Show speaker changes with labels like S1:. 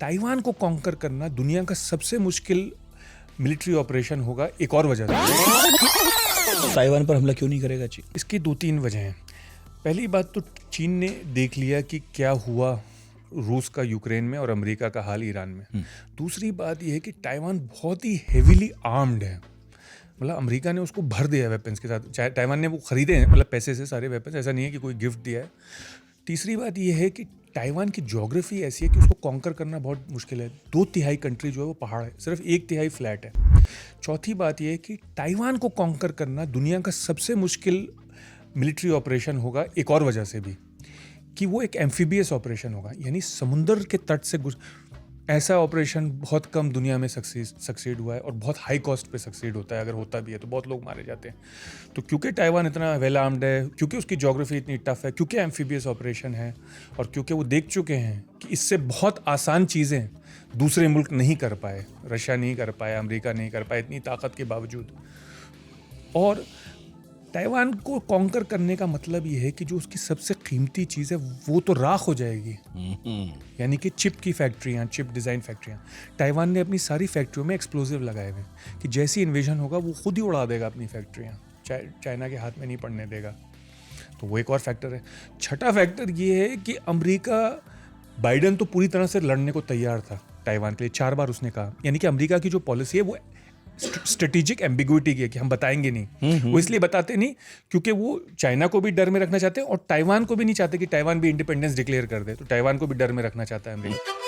S1: Taiwan को conquer करना दुनिया का सबसे मुश्किल मिलिट्री ऑपरेशन होगा एक और वजह से।
S2: ताइवान पर हमला क्यों नहीं करेगा चीन?
S1: इसकी 2-3 वजह हैं। पहली बात तो चीन ने देख लिया कि क्या हुआ रूस का यूक्रेन में और अमेरिका का हाल ईरान में। दूसरी बात यह है कि ताइवान बहुत ही हेवीली आर्म्ड है, मतलब अमेरिका ने उसको भर दिया है वेपन्स के साथ। ताइवान ने वो खरीदे हैं, मतलब पैसे से सारे वेपन्स, ऐसा नहीं है कि कोई गिफ्ट दिया है। तीसरी बात यह है कि ताइवान की ज्योग्राफी ऐसी है कि उसको कॉन्कर करना बहुत मुश्किल है। 2/3 कंट्री जो है वो पहाड़ है, सिर्फ 1/3 फ्लैट है। चौथी बात यह है कि ताइवान को कॉन्कर करना दुनिया का सबसे मुश्किल मिलिट्री ऑपरेशन होगा एक और वजह से भी, कि वो एक एम्फीबियस ऑपरेशन होगा, यानी समुंदर के तट से ऐसा ऑपरेशन बहुत कम दुनिया में सक्सीड हुआ है और बहुत हाई कॉस्ट पे सक्सीड होता है। अगर होता भी है तो बहुत लोग मारे जाते हैं। तो क्योंकि ताइवान इतना वेल आर्म्ड है, क्योंकि उसकी ज्योग्राफी इतनी टफ है, क्योंकि एम्फीबियस ऑपरेशन है और क्योंकि वो देख चुके हैं कि इससे बहुत आसान चीज़ें दूसरे मुल्क नहीं कर पाए, रशिया नहीं कर पाया, अमेरिका नहीं कर पाया इतनी ताकत के बावजूद। और ताइवान को कॉन्कर करने का मतलब ये है कि जो उसकी सबसे कीमती चीज़ है वो तो राख हो जाएगी, यानी कि चिप की फैक्ट्रियाँ, चिप डिज़ाइन फैक्ट्रियाँ। ताइवान ने अपनी सारी फैक्ट्रियों में एक्सप्लोजिव लगाए हुए हैं कि जैसी इन्वेजन होगा वो खुद ही उड़ा देगा अपनी फैक्ट्रियाँ, चाइना के हाथ में नहीं पड़ने देगा। तो वो एक और फैक्टर है। छठा फैक्टर ये है कि अमेरिका, बाइडन तो पूरी तरह से लड़ने को तैयार था ताइवान के लिए, 4 बार उसने कहा, यानी कि अमेरिका की जो पॉलिसी है वो स्ट्रेटेजिक एम्बिग्विटी की है कि हम बताएंगे नहीं। वो इसलिए बताते नहीं क्योंकि वो चाइना को भी डर में रखना चाहते हैं और ताइवान को भी नहीं चाहते कि ताइवान भी इंडिपेंडेंस डिक्लेयर कर दे, तो ताइवान को भी डर में रखना चाहता है अमेरिका।